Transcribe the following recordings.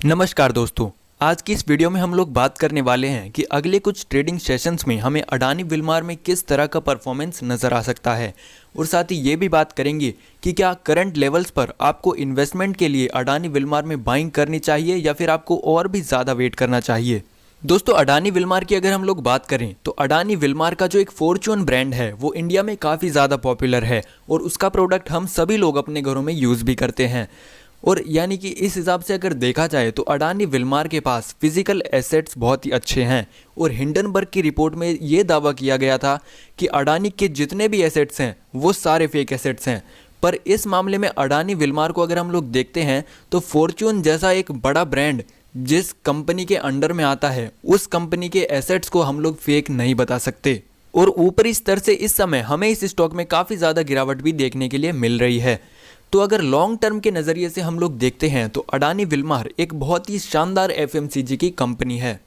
नमस्कार दोस्तों, आज की इस वीडियो में हम लोग बात करने वाले हैं कि अगले कुछ ट्रेडिंग सेशंस में हमें अडानी विल्मार में किस तरह का परफॉर्मेंस नज़र आ सकता है और साथ ही ये भी बात करेंगे कि क्या करंट लेवल्स पर आपको इन्वेस्टमेंट के लिए अडानी विल्मार में बाइंग करनी चाहिए या फिर आपको और भी ज़्यादा वेट करना चाहिए। दोस्तों, अडानी विल्मार की अगर हम लोग बात करें तो अडानी विल्मार का जो एक फॉर्च्यून ब्रांड है वो इंडिया में काफ़ी ज़्यादा पॉपुलर है और उसका प्रोडक्ट हम सभी लोग अपने घरों में यूज़ भी करते हैं। और यानी कि इस हिसाब से अगर देखा जाए तो अडानी विल्मार के पास फिजिकल एसेट्स बहुत ही अच्छे हैं और हिंडनबर्ग की रिपोर्ट में ये दावा किया गया था कि अडानी के जितने भी एसेट्स हैं वो सारे फेक एसेट्स हैं। पर इस मामले में अडानी विल्मार को अगर हम लोग देखते हैं तो फॉर्च्यून जैसा एक बड़ा ब्रांड जिस कंपनी के अंडर में आता है उस कंपनी के एसेट्स को हम लोग फेक नहीं बता सकते। और ऊपरी स्तर से इस समय हमें इस स्टॉक में काफ़ी ज़्यादा गिरावट भी देखने के लिए मिल रही है। तो अगर लॉन्ग टर्म के नज़रिए से हम लोग देखते हैं तो अडानी विल्मार एक बहुत ही शानदार एफएमसीजी की कंपनी है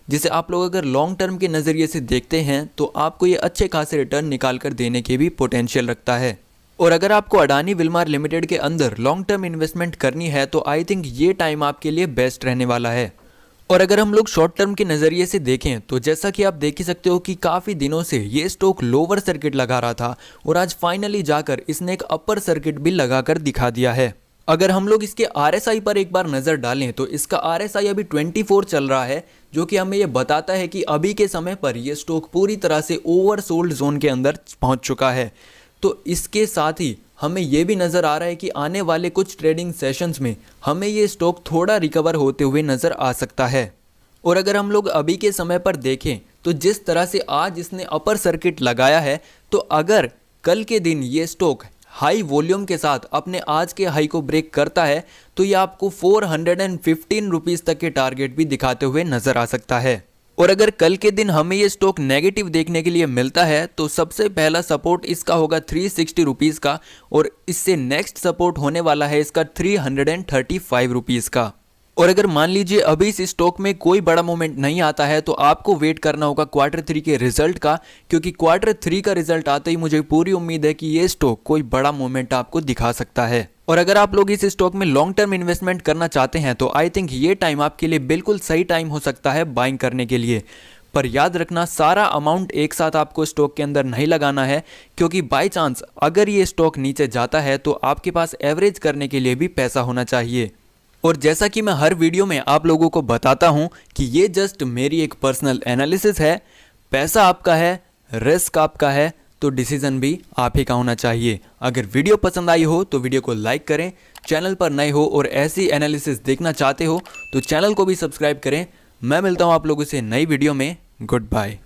जिसे आप लोग अगर लॉन्ग टर्म के नज़रिए से देखते हैं तो आपको ये अच्छे खासे रिटर्न निकाल कर देने के भी पोटेंशियल रखता है। और अगर आपको अडानी विल्मार लिमिटेड के अंदर लॉन्ग टर्म इन्वेस्टमेंट करनी है तो आई थिंक ये टाइम आपके लिए बेस्ट रहने वाला है। और अगर हम लोग शॉर्ट टर्म के नज़रिए से देखें तो जैसा कि आप देख ही सकते हो कि काफ़ी दिनों से ये स्टॉक लोअर सर्किट लगा रहा था और आज फाइनली जाकर इसने एक अपर सर्किट भी लगाकर दिखा दिया है। अगर हम लोग इसके RSI पर एक बार नज़र डालें तो इसका RSI अभी 24 चल रहा है, जो कि हमें ये बताता है कि अभी के समय पर यह स्टॉक पूरी तरह से ओवरसोल्ड जोन के अंदर पहुँच चुका है। तो इसके साथ ही हमें यह भी नज़र आ रहा है कि आने वाले कुछ ट्रेडिंग सेशंस में हमें ये स्टॉक थोड़ा रिकवर होते हुए नज़र आ सकता है। और अगर हम लोग अभी के समय पर देखें तो जिस तरह से आज इसने अपर सर्किट लगाया है तो अगर कल के दिन ये स्टॉक हाई वॉल्यूम के साथ अपने आज के हाई को ब्रेक करता है तो ये आपको 415 रुपीज़ तक के टारगेट भी दिखाते हुए नज़र आ सकता है। और अगर कल के दिन हमें ये स्टॉक नेगेटिव देखने के लिए मिलता है तो सबसे पहला सपोर्ट इसका होगा 360 रुपीज़ का और इससे नेक्स्ट सपोर्ट होने वाला है इसका 335 रुपीज़ का। और अगर मान लीजिए अभी इस स्टॉक में कोई बड़ा मूवमेंट नहीं आता है तो आपको वेट करना होगा Q3 के रिजल्ट का, क्योंकि Q3 का रिजल्ट आते ही मुझे पूरी उम्मीद है कि ये स्टॉक कोई बड़ा मूवमेंट आपको दिखा सकता है। और अगर आप लोग इस स्टॉक में लॉन्ग टर्म इन्वेस्टमेंट करना चाहते हैं तो आई थिंक ये टाइम आपके लिए बिल्कुल सही टाइम हो सकता है बाइंग करने के लिए। पर याद रखना, सारा अमाउंट एक साथ आपको स्टॉक के अंदर नहीं लगाना है, क्योंकि बाय चांस अगर ये स्टॉक नीचे जाता है तो आपके पास एवरेज करने के लिए भी पैसा होना चाहिए। और जैसा कि मैं हर वीडियो में आप लोगों को बताता हूं कि ये जस्ट मेरी एक पर्सनल एनालिसिस है, पैसा आपका है, रिस्क आपका है, तो डिसीजन भी आप ही का होना चाहिए। अगर वीडियो पसंद आई हो तो वीडियो को लाइक करें, चैनल पर नए हो और ऐसी एनालिसिस देखना चाहते हो तो चैनल को भी सब्सक्राइब करें। मैं मिलता हूं आप लोगों से नई वीडियो में। Good bye.